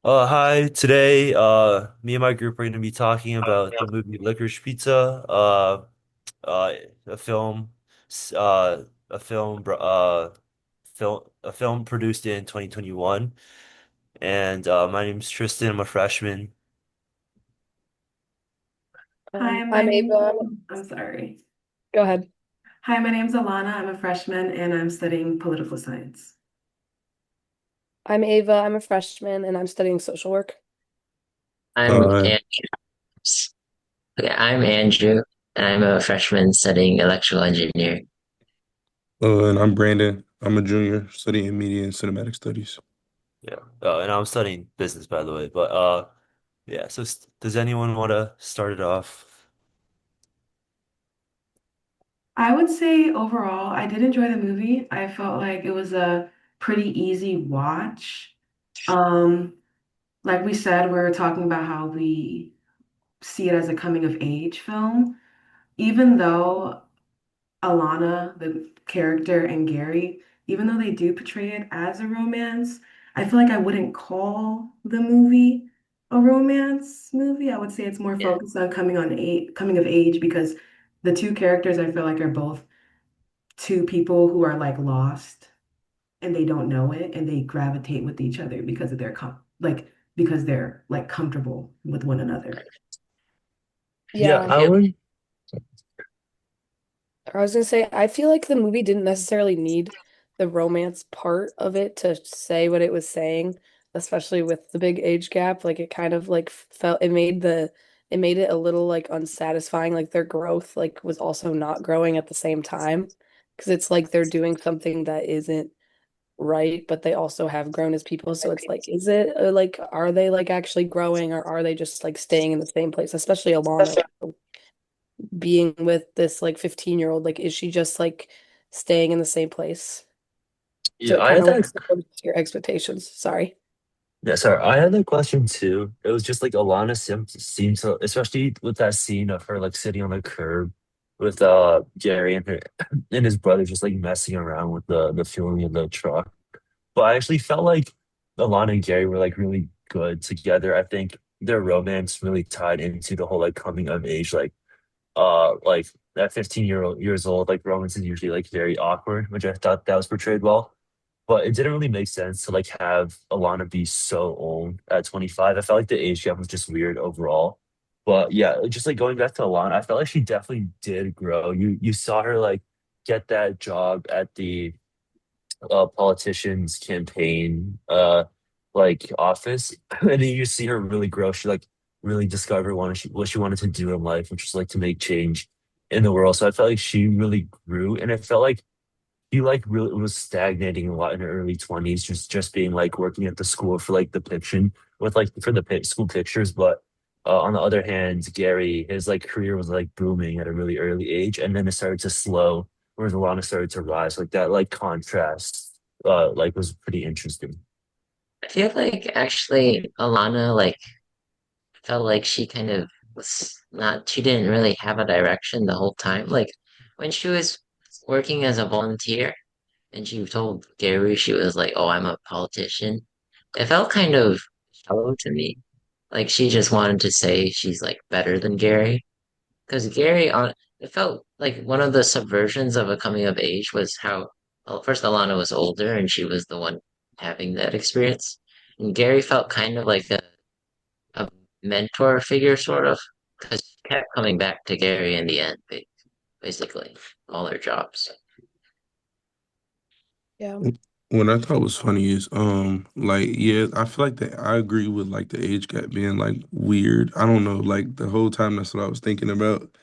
Hi. Today, me and my group are going to be talking about the movie Licorice Pizza, uh, a film, s- uh, a film, a film produced in 2021. And my name's Tristan. I'm a freshman. Hi, my I'm name, Ava. I'm sorry. Go ahead. Hi, my name's Alana. I'm a freshman and I'm studying political science. I'm Ava. I'm a freshman and I'm studying social work. I'm Uh, Andrew. Okay, I'm Andrew, and I'm a freshman studying electrical engineering. And I'm Brandon. I'm a junior studying media and cinematic studies. yeah. And I'm studying business, by the way. But yeah. So, does anyone want to start it off? I would say overall, I did enjoy the movie. I felt like it was a pretty easy watch. Um, like we said, we were talking about how we see it as a coming of age film, even though Alana, the character, and Gary, even though they do portray it as a romance, I feel like I wouldn't call the movie a romance movie. I would say it's more Yeah, focused on coming of age because the two characters I feel like are both two people who are like lost and they don't know it and they gravitate with each other because of their because they're like comfortable with one another. Yeah, I Yeah. I feel would. I was gonna say, I feel like the movie didn't necessarily need the romance part of it to say what it was saying, especially with the big age gap. Like it kind of like felt it made it a little like unsatisfying. Like their growth like was also not growing at the same time. Because it's like they're doing something that isn't right, but they also have grown as people. So it's like, is it like, are they like actually growing or are they just like staying in the same place? Especially Alana being with this like 15-year-old, like, is she just like staying in the same place? So Yeah, it I kind had of like that. supports your expectations. Sorry. Yeah, sorry. I had that question too. It was just like Alana seemed so, especially with that scene of her like sitting on the curb with Gary and her and his brother just like messing around with the fueling of the truck. But I actually felt like Alana and Gary were like really good together. I think their romance really tied into the whole like coming of age, like at 15 years old, like romance is usually like very awkward, which I thought that was portrayed well. But it didn't really make sense to like have Alana be so old at 25. I felt like the age gap was just weird overall. But yeah, just like going back to Alana, I felt like she definitely did grow. You saw her like get that job at the politician's campaign like office, and then you see her really grow. She like really discovered what she wanted to do in life, which was like to make change in the world. So I felt like she really grew, and it felt like he like really was stagnating a lot in her early 20s, just being like working at the school for like the fiction with like for the school pictures. But on the other hand, Gary, his like career was like booming at a really early age, and then it started to slow, whereas Alana started to rise. Like that like contrast like was pretty interesting. I feel like actually Alana like felt like she kind of was not. She didn't really have a direction the whole time. Like when she was working as a volunteer, and she told Gary she was like, "Oh, I'm a politician." It felt kind of shallow to me. Like she just wanted to say she's like better than Gary. Because Gary, on it felt like one of the subversions of a coming of age was how, well, first Alana was older and she was the one having that experience. And Gary felt kind of like a mentor figure, sort of, because she kept coming back to Gary in the end, basically, all their jobs. Yeah. What I thought was funny is, like, yeah, I feel like that I agree with like the age gap being like weird. I don't know, like the whole time that's what I was thinking about.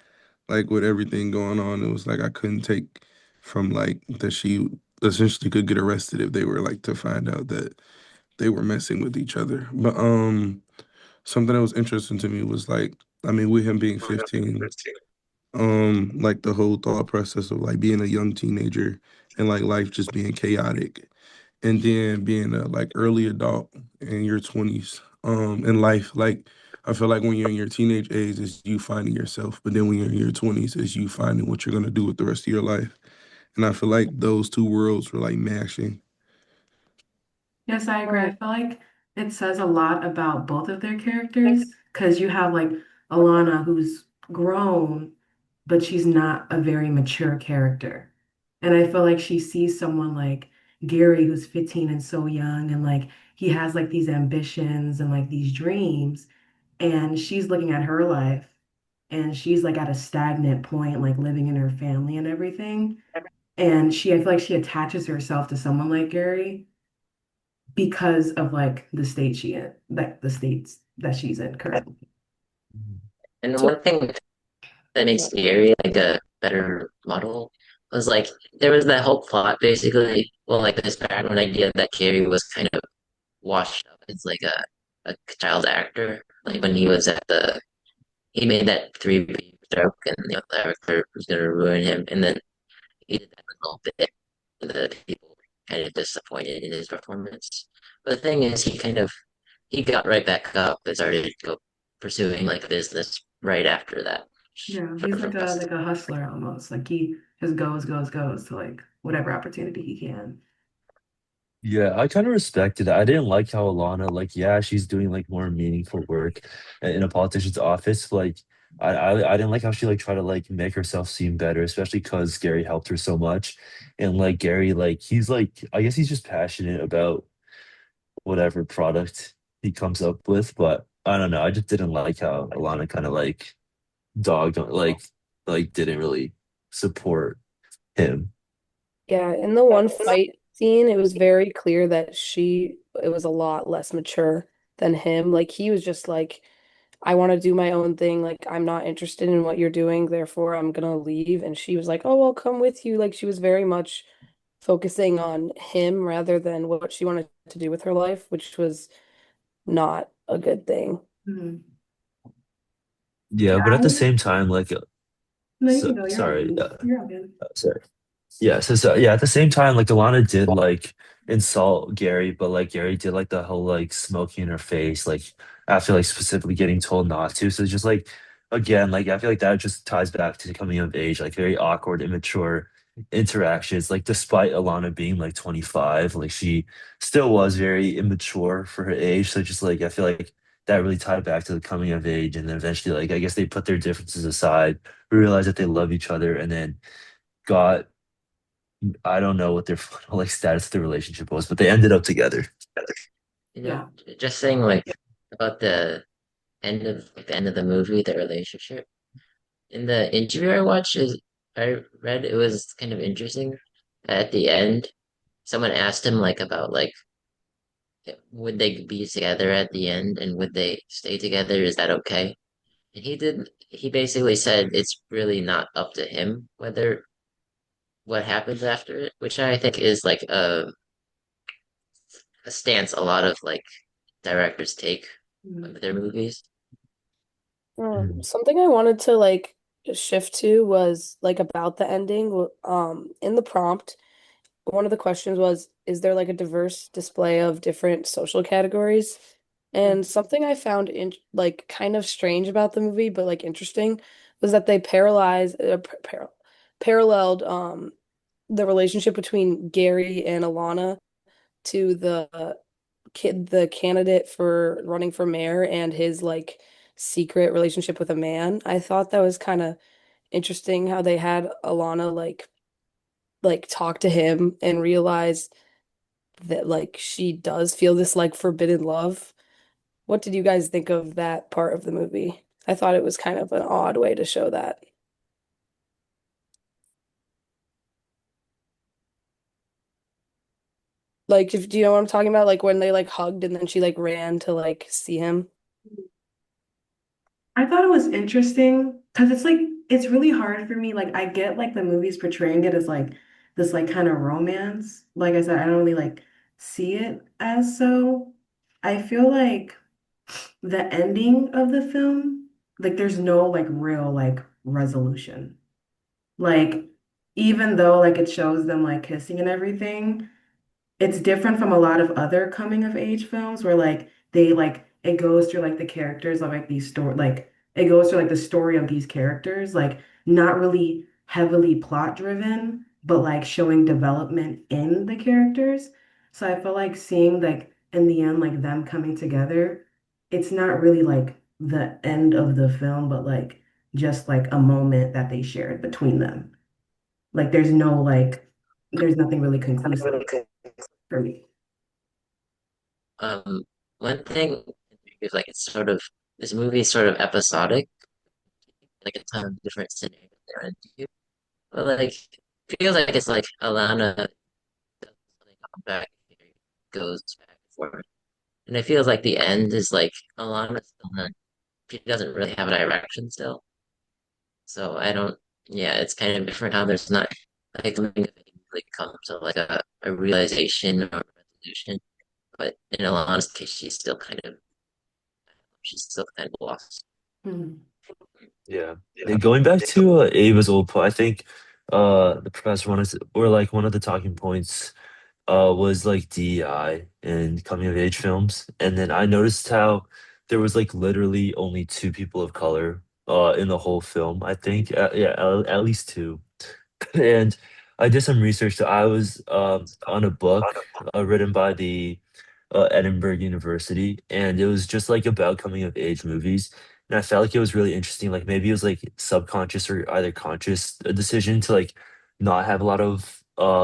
Like with everything going on, it was like I couldn't take from like that she essentially could get arrested if they were like to find out that they were messing with each other. But something that was interesting to me was like, I mean, with him being 15. Like the whole thought process of like being a young teenager and like life just being chaotic, and then being a like early adult in your 20s in life. Like I feel like when you're in your teenage age is you finding yourself, but then when you're in your 20s is you finding what you're going to do with the rest of your life. And I feel like those two worlds were like mashing. Yes, I agree. I Right. feel like it says a lot about both of their characters because you have like Alana who's grown, but she's not a very mature character. And I feel like she sees someone like Gary who's 15 and so young and like he has like these ambitions and like these dreams and she's looking at her life and she's like at a stagnant point like living in her family and everything. And I feel like she attaches herself to someone like Gary because of like the state she in, like the states that she's in currently. And So one thing that yeah. makes Gary like a better model was like there was that whole plot basically, well, like this background idea that Gary was kind of washed up as like a child actor. Like when he Mhm. was at the he made that 3 joke and the actor was gonna ruin him and then he did that little bit and the people were kind of disappointed in his performance. But the thing is he got right back up and started go pursuing like a business right after that Yeah, for he's the like rest. a hustler almost. Like he just goes to like whatever opportunity he can. Yeah, I kind of respected it. I didn't like how Alana, like, yeah, she's doing like more meaningful work in a politician's office. Like, I didn't like how she like tried to like make herself seem better, especially because Gary helped her so much. And like Gary, like he's like, I guess he's just passionate about whatever product he comes up with. But I don't know. I just didn't like how Alana kind of like dogged on, like didn't really support him. Yeah, in the one fight scene, it was very clear that it was a lot less mature than him. Like he was just like, I want to do my own thing. Like I'm not interested in what you're doing, therefore I'm gonna leave. And she was like, oh, I'll come with you. Like she was very much focusing on him rather than what she wanted to do with her life, which was not a good thing. Mhm. Yeah, Yeah, but at the same time, like, no, you so, can go. You're all sorry, good. You're all good. sorry. Yeah, so yeah, at the same time, like Alana did like insult Gary, but like Gary did like the whole like smoking in her face, like after like specifically getting told not to. So it's just like again, like I feel like that just ties back to the coming of age, like very awkward, immature interactions. Like despite Alana being like 25, like she still was very immature for her age. So just like I feel like that really tied back to the coming of age, and then eventually, like I guess they put their differences aside, realized that they love each other, and then got I don't know what their like status of the relationship was, but they ended up together. You know, Yeah. just saying like about the end of the movie, the relationship. In the interview I read it was kind of interesting. At the end, someone asked him like about like would they be together at the end and would they stay together? Is that okay? And he basically said it's really not up to him whether what happens after it, which I think is like a stance a lot of like directors take Mhm. of their movies. Mm. Something I wanted to like shift to was like about the ending. In the prompt, one of the questions was, is there like a diverse display of different social categories? And something I found in like kind of strange about the movie, but like interesting, was that they paralleled the relationship between Gary and Alana to the candidate for running for mayor and his like secret relationship with a man. I thought that was kind of interesting how they had Alana like talk to him and realize that like she does feel this like forbidden love. What did you guys think of that part of the movie? I thought it was kind of an odd way to show that. Like if do you know what I'm talking about? Like when they like hugged and then she like ran to like see him. I thought it was interesting because it's like it's really hard for me. Like I get like the movie's portraying it as like this like kind of romance. Like I said, I don't really like see it as so. I feel like the ending of the film, like there's no like real like resolution. Like even though like it shows them like kissing and everything, it's different from a lot of other coming of age films where like they like it goes through like the characters of like these story like it goes through like the story of these characters like not really heavily plot driven but like showing development in the characters. So I feel like seeing like in the end, like them coming together, it's not really like the end of the film, but like just like a moment that they shared between them. Like there's nothing really conclusive for me. Um, one thing is like it's sort of this movie is sort of episodic, like a ton of different scenarios they're into. But like feels like it's like Alana does something come back and goes back and forth. And it feels like the end is like Alana still not she doesn't really have a direction still. So I don't yeah, it's kind of different how there's not like something that like comes to like a realization or a resolution. But in Alana's case she's still kind of lost. Hmm. Yeah. Yeah, going back to Ava's old point, I think the professor wanted to, or like one of the talking points was like DEI and coming of age films. And then I noticed how there was like literally only two people of color in the whole film, I think. Yeah, at least two. And I did some research. So I was on a book written by the Edinburgh University, and it was just like about coming of age movies. And I felt like it was really interesting. Like maybe it was like subconscious or either conscious decision to like not have a lot of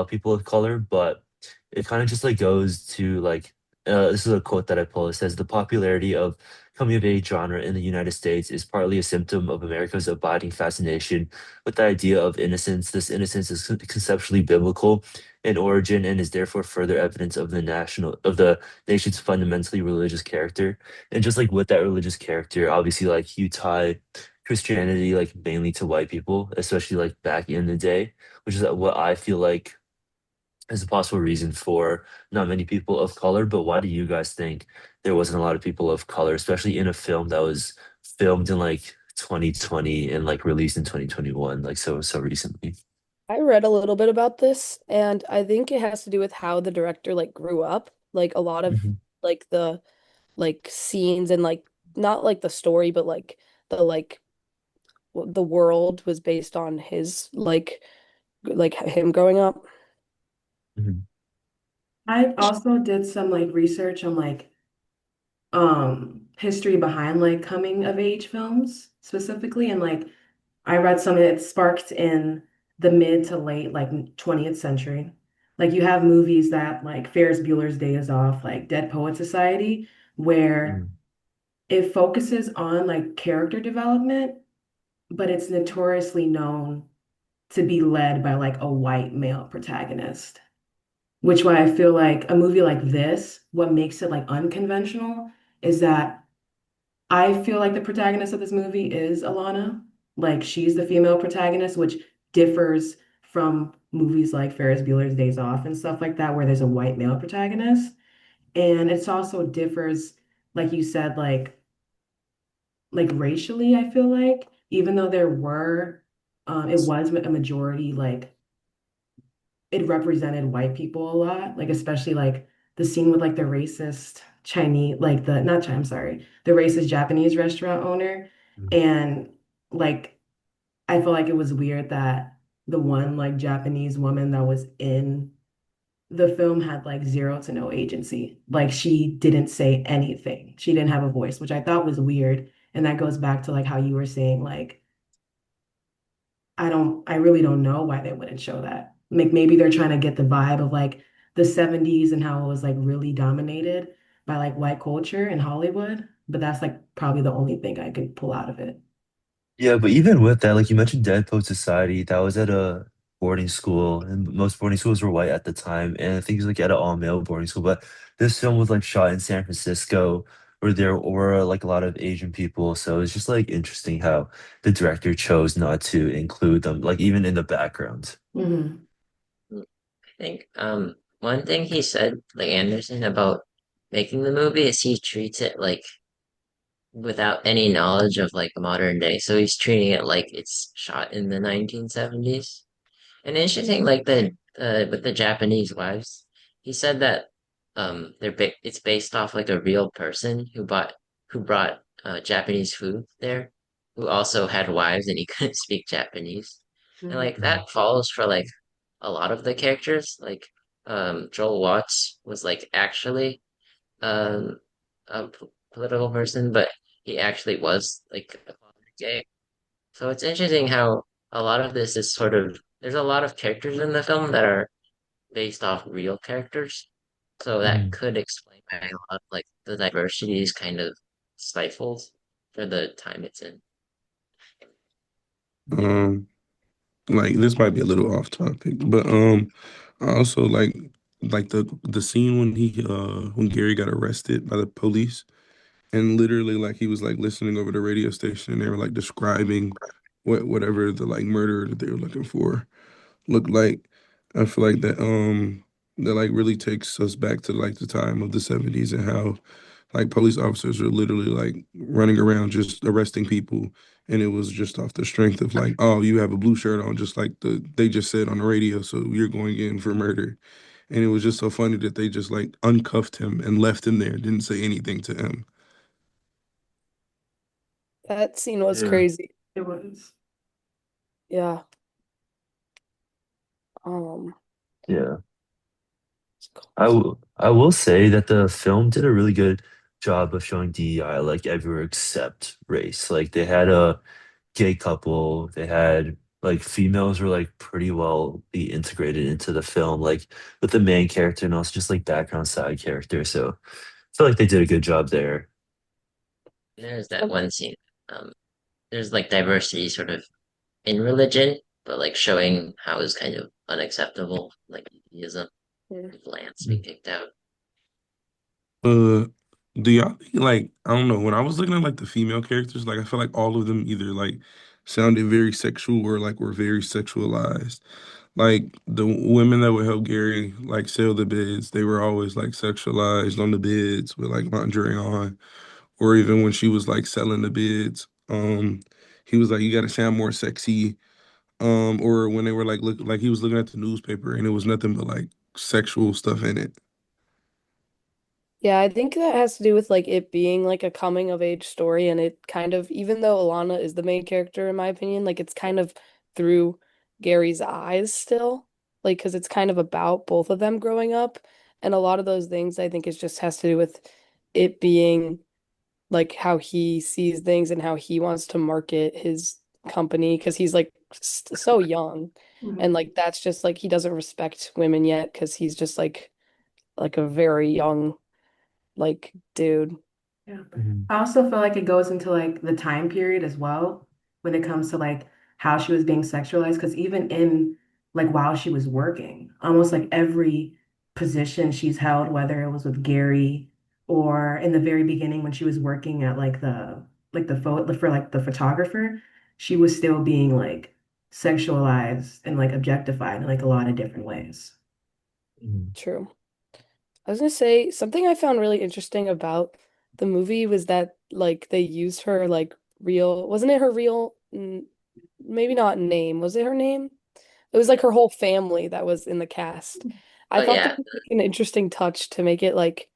people of color, but it kind of just like goes to like this is a quote that I pulled. It says the popularity of coming of age genre in the United States is partly a symptom of America's abiding fascination with the idea of innocence. This innocence is conceptually biblical in origin and is therefore further evidence of the nation's fundamentally religious character. And just like with that religious character, obviously like you tie Christianity like mainly to white people, especially like back in the day, which is what I feel like is a possible reason for not many people of color. But why do you guys think there wasn't a lot of people of color, especially in a film that was filmed in like 2020 and like released in 2021, like so recently? I read a little bit about this, and I think it has to do with how the director like grew up. Like a lot of Mhm, like the like scenes and like not like the story, but like the world was based on his like him growing up. mhm, I also did some like research on like history behind like coming of age films specifically, and like I read something that sparked in the mid to late like 20th century. Like you have movies that like Ferris Bueller's Day Is Off, like Dead Poet Society, where mhm, it focuses on like character development, but it's notoriously known to be led by like a white male protagonist. Which why I feel like a movie like this, what makes it like unconventional is that I feel like the protagonist of this movie is Alana. Like she's the female protagonist, which differs from movies like Ferris Bueller's Days Off and stuff like that, where there's a white male protagonist. And it's also differs, like you said, like racially, I feel like, even though there were it was a majority, like it represented white people a lot, like especially like the scene with like the racist Chinese, like the not China, I'm sorry, the racist Japanese restaurant owner. mhm. And like I feel like it was weird that the one like Japanese woman that was in the film had like zero to no agency. Like she didn't say anything. She didn't have a voice, which I thought was weird. And that goes back to like how you were saying, like, I really don't know why they wouldn't show that. Like maybe they're trying to get the vibe of like the 70s and how it was like really dominated by like white culture in Hollywood. But that's like probably the only thing I could pull out of it. Yeah, but even with that, like you mentioned Dead Poet Society, that was at a boarding school, and most boarding schools were white at the time, and I think it was like at an all-male boarding school. But this film was like shot in San Francisco, where there were like a lot of Asian people, so it's just like interesting how the director chose not to include them, like even in the background. Hmm. I think one thing he said, like Anderson, about making the movie is he treats it like without any knowledge of like modern day. So he's treating it like it's shot in the 1970s. And interesting, like the with the Japanese wives, he said that it's based off like a real person who brought Japanese food there, who also had wives and he couldn't speak Japanese, and like Hmm. Mhm, that follows for like a lot of the characters. Like Joel Watts was like actually um political person, but he actually was like a father gay. So it's interesting how a lot of this is sort of there's a lot of characters in the film that are based off real characters. So that Mm. could explain why a lot of like the diversity is kind of stifled for the time it's in. Um, like this might be a little off topic, but I also like the scene when Gary got arrested by the police and literally like he was like listening over the radio station and they were like describing whatever the like murder that they were looking for looked like. I feel like that like really takes us back to like the time of the 70s and how like police officers are literally like running around just arresting people and it was just off the strength of like, oh, you have a blue shirt on just like they just said on the radio, so you're going in for murder. And it was just so funny that they just like uncuffed him and left him there, didn't say anything to him. That scene was Yeah, crazy. It was. Yeah. Um, yeah. it's cool. I will say that the film did a really good job of showing DEI like everywhere except race. Like they had a gay couple, they had like females were like pretty well be integrated into the film, like with the main character and also just like background side character. So I feel like they did a good job there. There's that one scene. Um, there's like diversity sort of in religion, but like showing how it's kind of unacceptable, like atheism, Yeah. Lance being Mm. kicked out. Uh, do y'all think like I don't know when I was looking at like the female characters, like I feel like all of them either like sounded very sexual or like were very sexualized. Like the women that would help Gary like sell the beds, they were always like sexualized on the beds with like lingerie on, or even when she was like selling the beds, he was like, "You got to sound more sexy." Or when they were like he was looking at the newspaper and it was nothing but like sexual stuff in it. Yeah, I think that has to do with like it being like a coming of age story and it kind of even though Alana is the main character in my opinion, like it's kind of through Gary's eyes still. Like because it's kind of about both of them growing up and a lot of those things I think it just has to do with it being like how he sees things and how he wants to market his company because he's like so young and Mhm. like that's just like he doesn't respect women yet because he's just like a very young like, dude. Yeah. Mhm. I also feel like it goes into like the time period as well when it comes to like how she was being sexualized. Because even in like while she was working, almost like every position she's held, whether it was with Gary or in the very beginning when she was working at like the photo for like the photographer, she was still being like sexualized and like objectified in like a lot of different ways. Mhm. True. I was gonna say something I found really interesting about the movie was that like they used her like real, wasn't it her real, maybe not name, was it her name? It was like her whole family that was in the cast. I Oh thought that yeah, was like, an interesting touch to make it like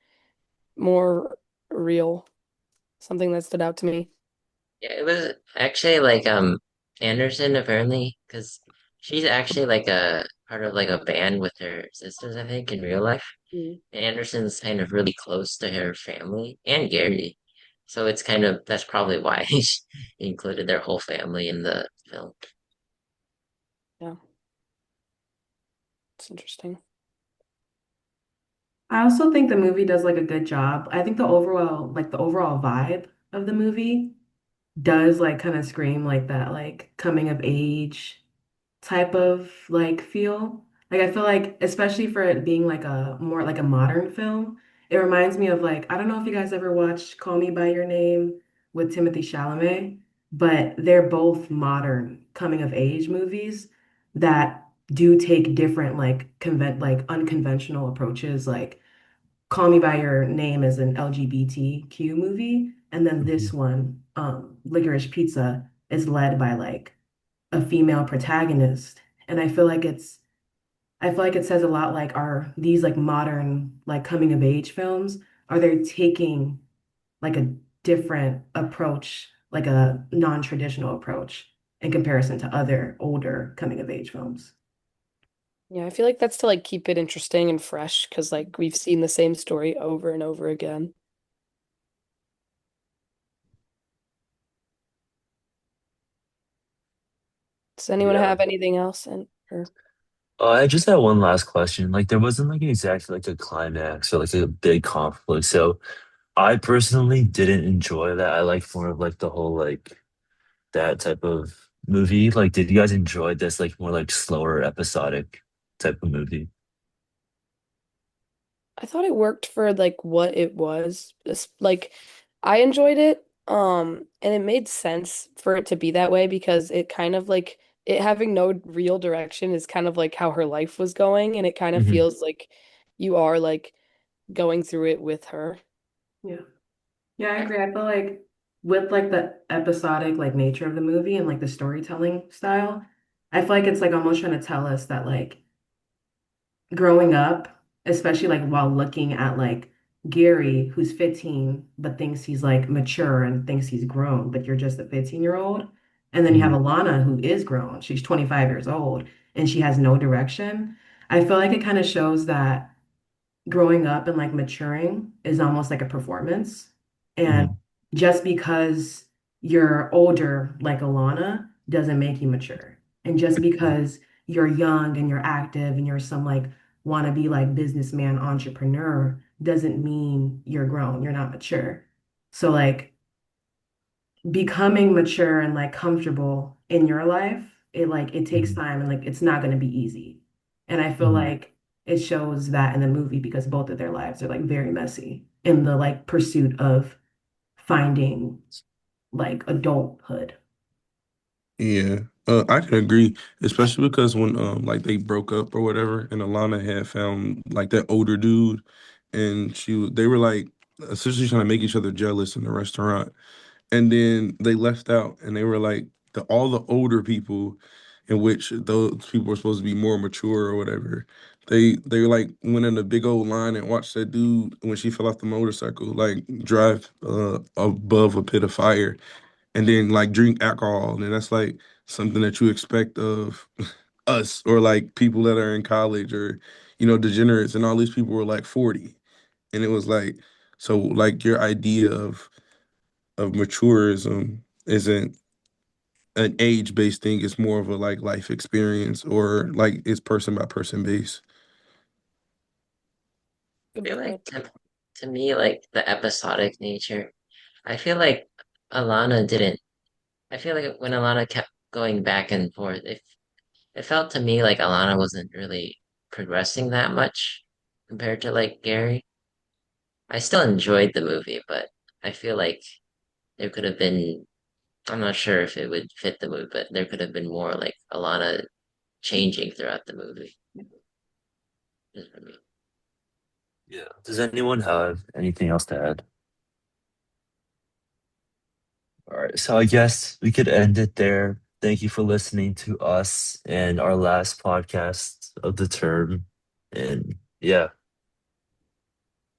more real, something that stood out to me. yeah, it was actually like Anderson apparently because she's actually like a part of like a band with her sisters, I think, in real life. Mm. Anderson's kind of really close to her family and Gary. So it's kind of that's probably why he included their whole family in the film. Yeah, it's interesting. I also think the movie does like a good job. I think the overall vibe of the movie does like kind of scream like that like coming of age type of like feel. Like I feel like especially for it being like a more like a modern film, it reminds me of like I don't know if you guys ever watched Call Me by Your Name with Timothy Chalamet, but they're both modern coming of age movies that do take different like unconventional approaches. Like Call Me by Your Name is an LGBTQ movie, and then this Mhm. one, Licorice Pizza, is led by like a female protagonist. And I feel like it says a lot like are these like modern like coming of age films, are they taking like a different approach, like a non-traditional approach in comparison to other older coming of age films? Yeah, I feel like that's to like keep it interesting and fresh because like we've seen the same story over and over again. Does anyone Yeah. have anything else? And or I just had one last question. Like, there wasn't like exactly like a climax or like a big conflict. So I personally didn't enjoy that. I like more of like the whole like that type of movie. Like, did you guys enjoy this like more like slower episodic type of movie? I thought it worked for like what it was. Like I enjoyed it, and it made sense for it to be that way because it kind of like it having no real direction is kind of like how her life was going, and it kind of Hmm. feels like you are like going through it with her. Yeah. Yeah, I agree. I feel like with like the episodic like nature of the movie and like the storytelling style, I feel like it's like almost trying to tell us that like growing up, especially like while looking at like Gary, who's 15, but thinks he's like mature and thinks he's grown, but you're just a 15-year-old. And then you have Hmm. Alana, who is grown. She's 25 years old and she has no direction. I feel like it kind of shows that growing up and like maturing is almost like a performance. And Hmm. just because you're older, like Alana, doesn't make you mature. And just because you're young and you're active and you're some like wannabe like businessman entrepreneur doesn't mean you're grown. You're not mature. So like becoming mature and like comfortable in your life, it takes Hmm. time and like it's not going to be easy. And I feel Hmm. like it shows that in the movie because both of their lives are like very messy in the like pursuit of finding like adulthood. Yeah, I can agree, especially because when like they broke up or whatever, and Alana had found like that older dude, and they were like essentially trying to make each other jealous in the restaurant, and then they left out, and they were like all the older people, in which those people were supposed to be more mature or whatever. They like went in a big old line and watched that dude when she fell off the motorcycle, like drive above a pit of fire and then like drink alcohol, and that's like something that you expect of us or like people that are in college or degenerates, and all these people were like 40, and it was like so like your idea of maturism isn't an age-based thing, it's more of a like life experience or like it's person by person base. I Good feel like point. to me, like the episodic nature, I feel like Alana didn't. I feel like when Alana kept going back and forth, it felt to me like Alana wasn't really progressing that much compared to like Gary. I still enjoyed the movie, but I feel like there could have been, I'm not sure if it would fit the movie, but there could have been more like Alana changing throughout the movie. Just for me. Yeah. Does anyone have anything else to add? All right. So I guess we could end it there. Thank you for listening to us and our last podcast of the term. And yeah.